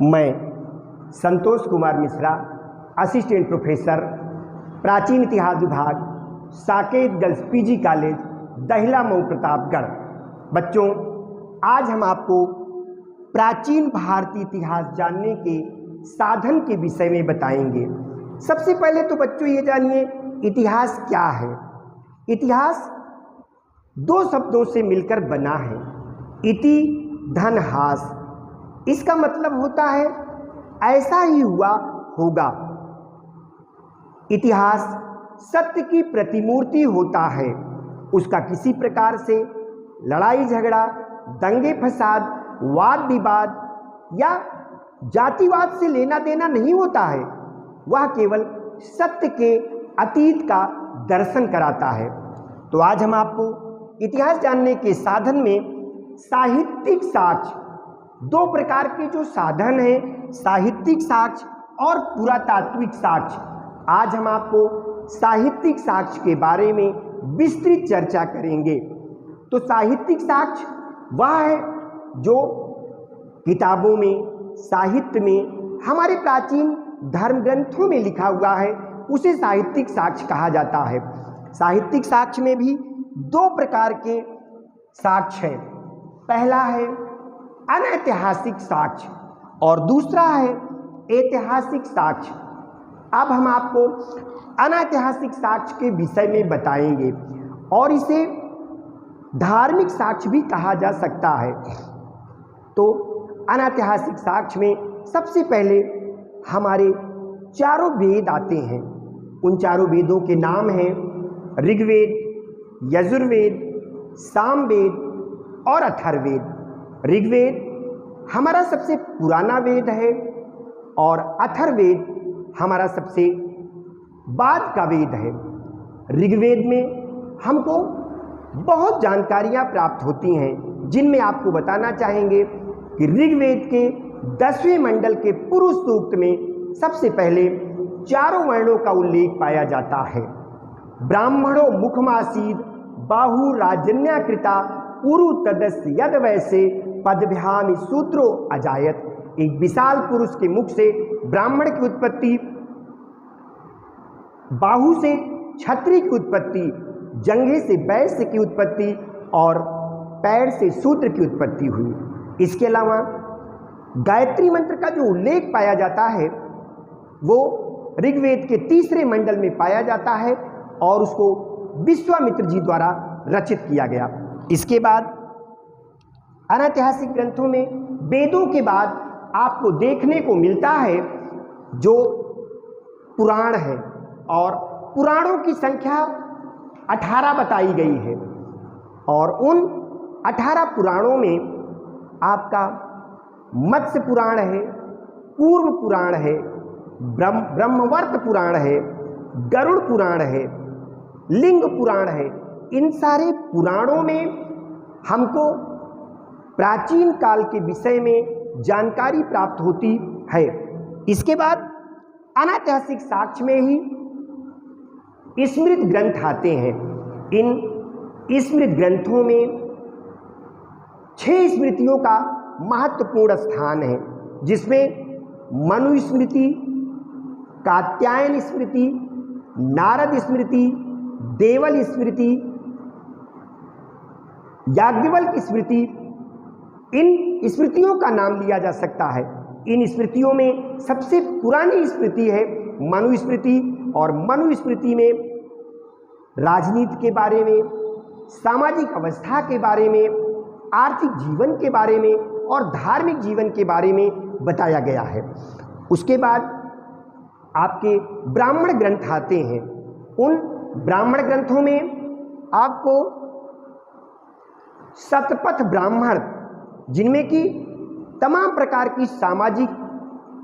मैं Santosh Kumar Mishra, assistant professor, प्राचीन इतिहास विभाग, Saket girls PG college, Dahila Mau, Pratapgarh. बच्चों, आज हम आपको प्राचीन भारतीय इतिहास जानने के साधन के विषय में बताएंगे। सबसे पहले तो बच्चों ये जानिए, इतिहास क्या है। इतिहास दो शब्दों से मिलकर बना है, इति धन हास। इसका मतलब होता है ऐसा ही हुआ होगा। इतिहास सत्य की प्रतिमूर्ति होता है, उसका किसी प्रकार से लड़ाई झगड़ा, दंगे फसाद, वाद विवाद या जातिवाद से लेना देना नहीं होता है। वह केवल सत्य के अतीत का दर्शन कराता है। तो आज हम आपको इतिहास जानने के साधन में साहित्यिक साक्ष्य, दो प्रकार के जो साधन हैं, साहित्यिक साक्ष्य और पुरातात्विक साक्ष्य। आज हम आपको साहित्यिक साक्ष्य के बारे में विस्तृत चर्चा करेंगे। तो साहित्यिक साक्ष्य वह है जो किताबों में, साहित्य में, हमारे प्राचीन धर्म ग्रंथों में लिखा हुआ है, उसे साहित्यिक साक्ष्य कहा जाता है। साहित्यिक साक्ष्य में भी दो प्रकार के साक्ष्य हैं। पहला है अनैतिहासिक साक्ष्य और दूसरा है ऐतिहासिक साक्ष्य। अब हम आपको अनैतिहासिक साक्ष्य के विषय में बताएंगे और इसे धार्मिक साक्ष्य भी कहा जा सकता है। तो अनैतिहासिक साक्ष्य में सबसे पहले हमारे चारों वेद आते हैं। उन चारों वेदों के नाम हैं ऋग्वेद, यजुर्वेद, सामवेद और अथर्ववेद। ऋग्वेद हमारा सबसे पुराना वेद है और अथर्ववेद हमारा सबसे बाद का वेद है। ऋग्वेद में हमको बहुत जानकारियाँ प्राप्त होती हैं, जिनमें आपको बताना चाहेंगे कि ऋग्वेद के 10वें मंडल के पुरुष सूक्त में सबसे पहले चारों वर्णों का उल्लेख पाया जाता है। ब्राह्मणों मुखमासीद बाहु राजन्याकृता उरु तदस यद वैसे पदभ्याम सूत्रो अजायत। एक विशाल पुरुष के मुख से ब्राह्मण की उत्पत्ति, बाहु से क्षत्रिय की उत्पत्ति, जंघे से वैश्य की उत्पत्ति और पैर से शूद्र की उत्पत्ति हुई। इसके अलावा गायत्री मंत्र का जो उल्लेख पाया जाता है वो ऋग्वेद के 3रे मंडल में पाया जाता है और उसको विश्वामित्र जी द्वारा रचित किया गया। इसके बाद अनैतिहासिक ग्रंथों में वेदों के बाद आपको देखने को मिलता है जो पुराण है और पुराणों की संख्या 18 बताई गई है और उन 18 पुराणों में आपका मत्स्य पुराण है, पूर्व पुराण है, ब्रह्मवर्त पुराण है, गरुड़ पुराण है, लिंग पुराण है। इन सारे पुराणों में हमको प्राचीन काल के विषय में जानकारी प्राप्त होती है। इसके बाद अनैतिहासिक साक्ष्य में ही स्मृत ग्रंथ आते हैं। इन स्मृत ग्रंथों में 6 स्मृतियों का महत्वपूर्ण स्थान है, जिसमें मनु स्मृति, कात्यायन स्मृति, नारद स्मृति, देवल स्मृति, याज्ञवल्क्य स्मृति, इन स्मृतियों का नाम लिया जा सकता है। इन स्मृतियों में सबसे पुरानी स्मृति है मनु स्मृति और मनु स्मृति में राजनीति के बारे में, सामाजिक अवस्था के बारे में, आर्थिक जीवन के बारे में और धार्मिक जीवन के बारे में बताया गया है। उसके बाद आपके ब्राह्मण ग्रंथ आते हैं। उन ब्राह्मण ग्रंथों में आपको शतपथ ब्राह्मण, जिनमें कि तमाम प्रकार की सामाजिक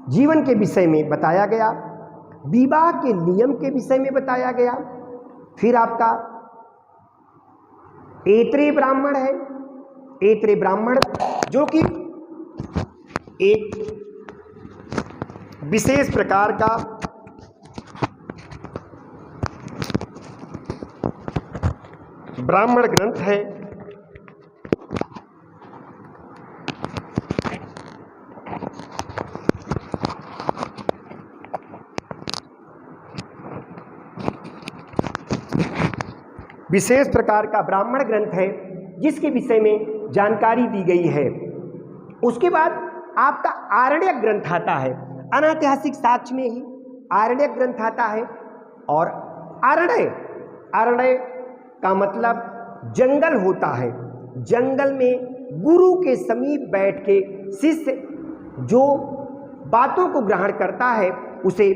जीवन के विषय में बताया गया, विवाह के नियम के विषय में बताया गया। फिर आपका ऐत्रेय ब्राह्मण है। ऐत्रेय ब्राह्मण जो कि एक विशेष प्रकार का ब्राह्मण ग्रंथ है। विशेष प्रकार का ब्राह्मण ग्रंथ है जिसके विषय में जानकारी दी गई है। उसके बाद आपका आरण्यक ग्रंथ आता है, अनैतिहासिक साक्ष्य में ही आरण्यक ग्रंथ आता है। और अरण्य का मतलब जंगल होता है। जंगल में गुरु के समीप बैठ के शिष्य जो बातों को ग्रहण करता है उसे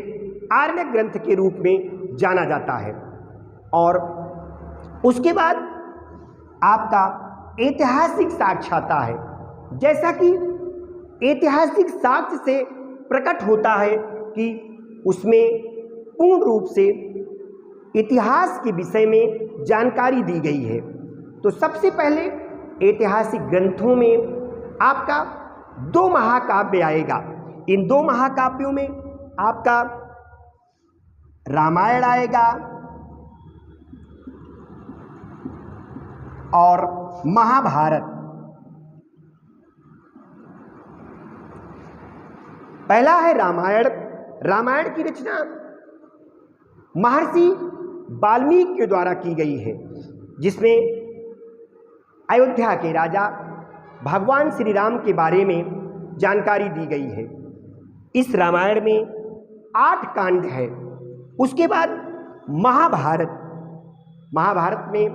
आरण्यक ग्रंथ के रूप में जाना जाता है। और उसके बाद आपका ऐतिहासिक साक्ष्य आता है। जैसा कि ऐतिहासिक साक्ष्य से प्रकट होता है कि उसमें पूर्ण रूप से इतिहास के विषय में जानकारी दी गई है। तो सबसे पहले ऐतिहासिक ग्रंथों में आपका 2 महाकाव्य आएगा। इन 2 महाकाव्यों में आपका रामायण आएगा और महाभारत। पहला है रामायण। रामायण की रचना महर्षि वाल्मीकि के द्वारा की गई है, जिसमें अयोध्या के राजा भगवान श्री राम के बारे में जानकारी दी गई है। इस रामायण में 8 कांड है। उसके बाद महाभारत में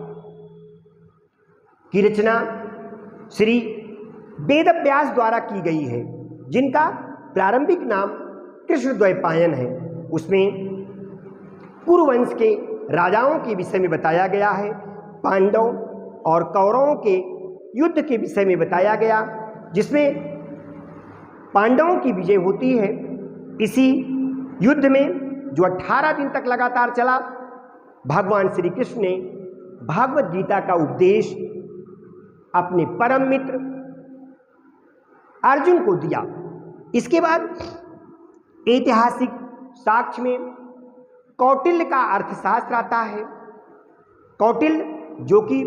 की रचना श्री वेदव्यास द्वारा की गई है, जिनका प्रारंभिक नाम कृष्णद्वैपायन है। उसमें कुरुवंश के राजाओं के विषय में बताया गया है, पांडव और कौरवों के युद्ध के विषय में बताया गया, जिसमें पांडवों की विजय होती है। इसी युद्ध में जो 18 दिन तक लगातार चला, भगवान श्री कृष्ण ने भागवत गीता का उपदेश अपने परम मित्र अर्जुन को दिया। इसके बाद ऐतिहासिक साक्ष्य में कौटिल्य का अर्थशास्त्र आता है। कौटिल्य जो कि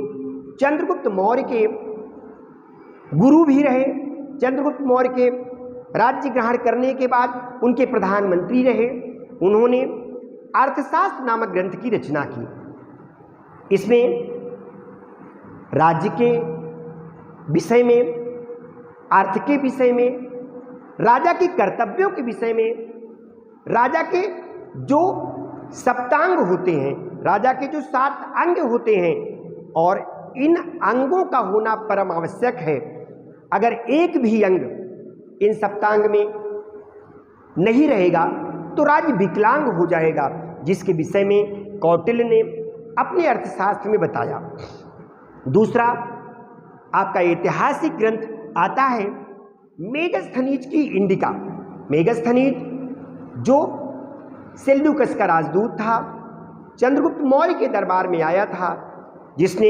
चंद्रगुप्त मौर्य के गुरु भी रहे, चंद्रगुप्त मौर्य के राज्य ग्रहण करने के बाद उनके प्रधानमंत्री रहे। उन्होंने अर्थशास्त्र नामक ग्रंथ की रचना की। इसमें राज्य के विषय में, अर्थ के विषय में, राजा के कर्तव्यों के विषय में, राजा के जो सप्तांग होते हैं, राजा के जो 7 अंग होते हैं और इन अंगों का होना परम आवश्यक है। अगर एक भी अंग इन सप्तांग में नहीं रहेगा तो राज्य विकलांग हो जाएगा, जिसके विषय में कौटिल्य ने अपने अर्थशास्त्र में बताया। दूसरा आपका ऐतिहासिक ग्रंथ आता है मेगस्थनीज की इंडिका। मेगस्थनीज जो सेल्यूकस का राजदूत था, चंद्रगुप्त मौर्य के दरबार में आया था, जिसने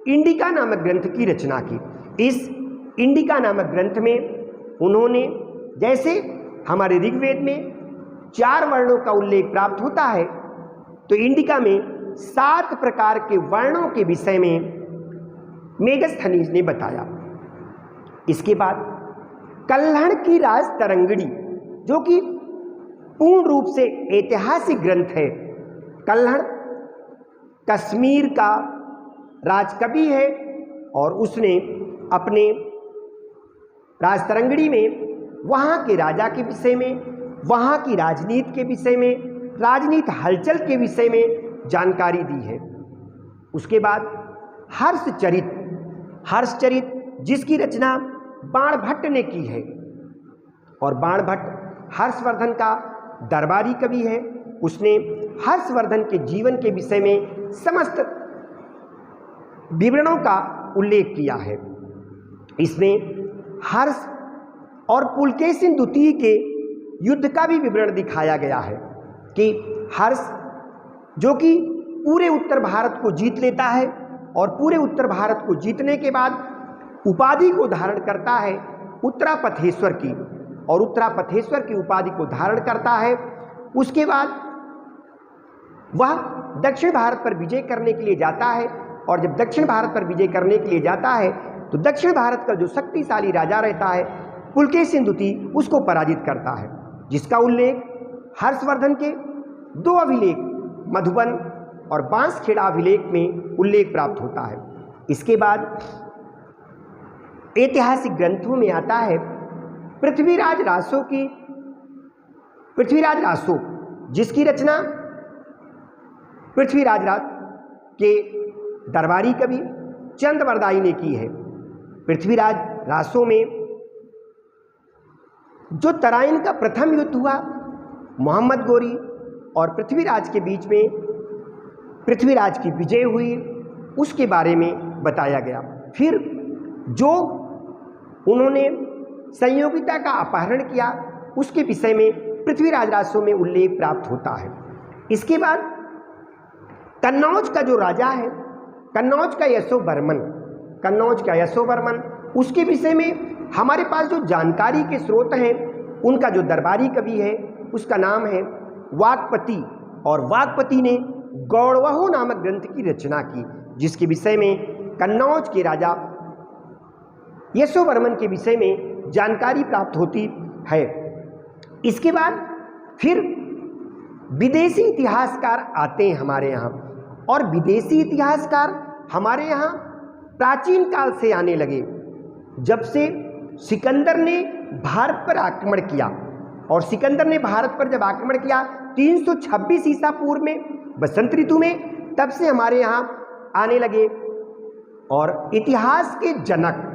इंडिका नामक ग्रंथ की रचना की। इस इंडिका नामक ग्रंथ में उन्होंने, जैसे हमारे ऋग्वेद में 4 वर्णों का उल्लेख प्राप्त होता है, तो इंडिका में 7 प्रकार के वर्णों के विषय में मेगस्थनीज ने बताया। इसके बाद कल्हण की राज तरंगिणी, जो कि पूर्ण रूप से ऐतिहासिक ग्रंथ है। कल्हण कश्मीर का राजकवि है और उसने अपने राजतरंगिणी में वहाँ के राजा के विषय में, वहाँ की राजनीति के विषय में, राजनीति हलचल के विषय में जानकारी दी है। उसके बाद हर्षचरित जिसकी रचना बाणभट्ट ने की है, और बाणभट्ट हर्षवर्धन का दरबारी कवि है। उसने हर्षवर्धन के जीवन के विषय में समस्त विवरणों का उल्लेख किया है। इसमें हर्ष और पुलकेशिन द्वितीय के युद्ध का भी विवरण दिखाया गया है कि हर्ष जो कि पूरे उत्तर भारत को जीत लेता है और पूरे उत्तर भारत को जीतने के बाद उपाधि को धारण करता है उत्तरापथेश्वर की, और उत्तरापथेश्वर की उपाधि को धारण करता है। उसके बाद वह दक्षिण भारत पर विजय करने के लिए जाता है, और जब दक्षिण भारत पर विजय करने के लिए जाता है तो दक्षिण भारत का जो शक्तिशाली राजा रहता है पुलकेशिन द्वितीय, उसको पराजित करता है, जिसका उल्लेख हर्षवर्धन के 2 अभिलेख मधुबन और बांसखेड़ा अभिलेख में उल्लेख प्राप्त होता है। इसके बाद ऐतिहासिक ग्रंथों में आता है पृथ्वीराज रासो जिसकी रचना पृथ्वीराज के दरबारी कवि चंद्रवरदाई ने की है। पृथ्वीराज रासो में जो तराइन का प्रथम युद्ध हुआ मोहम्मद गोरी और पृथ्वीराज के बीच में पृथ्वीराज की विजय हुई, उसके बारे में बताया गया। फिर जो उन्होंने संयोगिता का अपहरण किया उसके विषय में पृथ्वीराज रासो में उल्लेख प्राप्त होता है। इसके बाद कन्नौज का जो राजा है, कन्नौज का यशोवर्मन, उसके विषय में हमारे पास जो जानकारी के स्रोत हैं, उनका जो दरबारी कवि है उसका नाम है वाकपति, और वाकपति ने गौड़वहो नामक ग्रंथ की रचना की, जिसके विषय में कन्नौज के राजा यशोवर्मन के विषय में जानकारी प्राप्त होती है। इसके बाद फिर विदेशी इतिहासकार आते हैं हमारे यहाँ, और विदेशी इतिहासकार हमारे यहाँ प्राचीन काल से आने लगे। जब से सिकंदर ने भारत पर आक्रमण किया, और सिकंदर ने भारत पर जब आक्रमण किया 326 ईसा पूर्व में बसंत ऋतु में, तब से हमारे यहाँ आने लगे। और इतिहास के जनक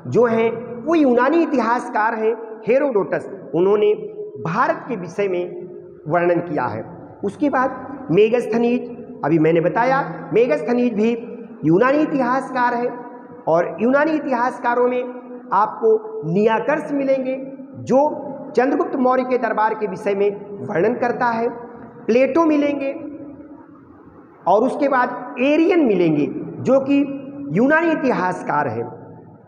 जो हैं वो यूनानी इतिहासकार हैं हेरोडोटस, उन्होंने भारत के विषय में वर्णन किया है। उसके बाद मेगस्थनीज, अभी मैंने बताया मेगस्थनीज भी यूनानी इतिहासकार है, और यूनानी इतिहासकारों में आपको नियाकर्स मिलेंगे जो चंद्रगुप्त मौर्य के दरबार के विषय में वर्णन करता है, प्लेटो मिलेंगे, और उसके बाद एरियन मिलेंगे जो कि यूनानी इतिहासकार है।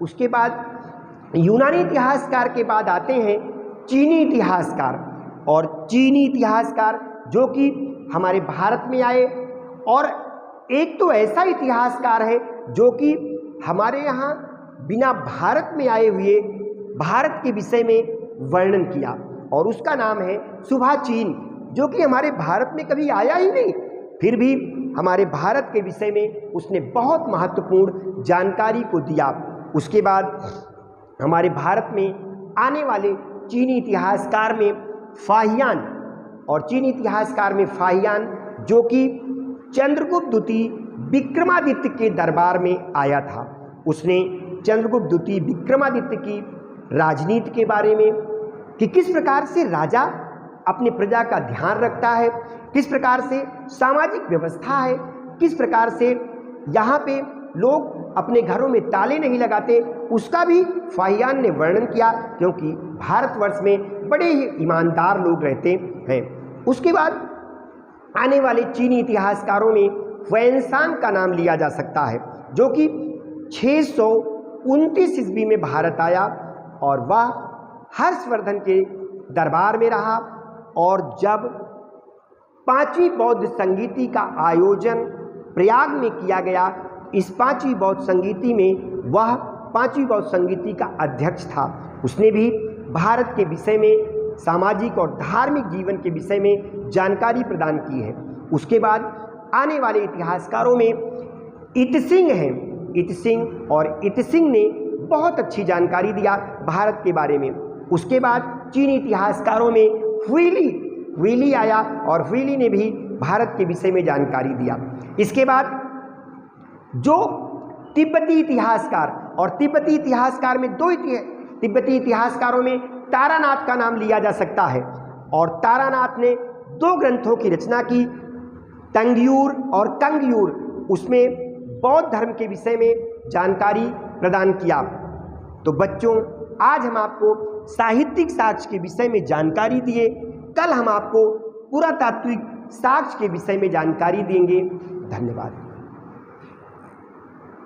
उसके बाद यूनानी इतिहासकार के बाद आते हैं चीनी इतिहासकार, और चीनी इतिहासकार जो कि हमारे भारत में आए, और एक तो ऐसा इतिहासकार है जो कि हमारे यहाँ बिना भारत में आए हुए भारत के विषय में वर्णन किया, और उसका नाम है सुभाचीन, जो कि हमारे भारत में कभी आया ही नहीं, फिर भी हमारे भारत के विषय में उसने बहुत महत्वपूर्ण जानकारी को दिया। उसके बाद हमारे भारत में आने वाले चीनी इतिहासकार में फाहियान, और चीनी इतिहासकार में फाहियान जो कि चंद्रगुप्त द्वितीय विक्रमादित्य के दरबार में आया था, उसने चंद्रगुप्त द्वितीय विक्रमादित्य की राजनीति के बारे में कि किस प्रकार से राजा अपने प्रजा का ध्यान रखता है, किस प्रकार से सामाजिक व्यवस्था है, किस प्रकार से यहाँ पे लोग अपने घरों में ताले नहीं लगाते, उसका भी फाहियान ने वर्णन किया, क्योंकि भारतवर्ष में बड़े ही ईमानदार लोग रहते हैं। उसके बाद आने वाले चीनी इतिहासकारों में ह्वेनसांग का नाम लिया जा सकता है, जो कि 629 ईस्वी में भारत आया, और वह हर्षवर्धन के दरबार में रहा, और जब 5वीं बौद्ध संगीति का आयोजन प्रयाग में किया गया, इस 5वीं बौद्ध संगीति में वह 5वीं बौद्ध संगीति का अध्यक्ष था। उसने भी भारत के विषय में, सामाजिक और धार्मिक जीवन के विषय में जानकारी प्रदान की है। उसके बाद आने वाले इतिहासकारों में इतसिंह हैं, इतसिंह, और इतसिंह ने बहुत अच्छी जानकारी दिया भारत के बारे में। उसके बाद चीनी इतिहासकारों में हुइली आया, और हुइली ने भी भारत के विषय में जानकारी दिया। इसके बाद जो तिब्बती इतिहासकार, और तिब्बती इतिहासकार में दो तिब्बती इतिहासकारों में तारानाथ का नाम लिया जा सकता है, और तारानाथ ने 2 ग्रंथों की रचना की, तंगयूर और कंगयूर, उसमें बौद्ध धर्म के विषय में जानकारी प्रदान किया। तो बच्चों, आज हम आपको साहित्यिक साक्ष्य के विषय में जानकारी दिए, कल हम आपको पुरातात्विक साक्ष्य के विषय में जानकारी देंगे। धन्यवाद।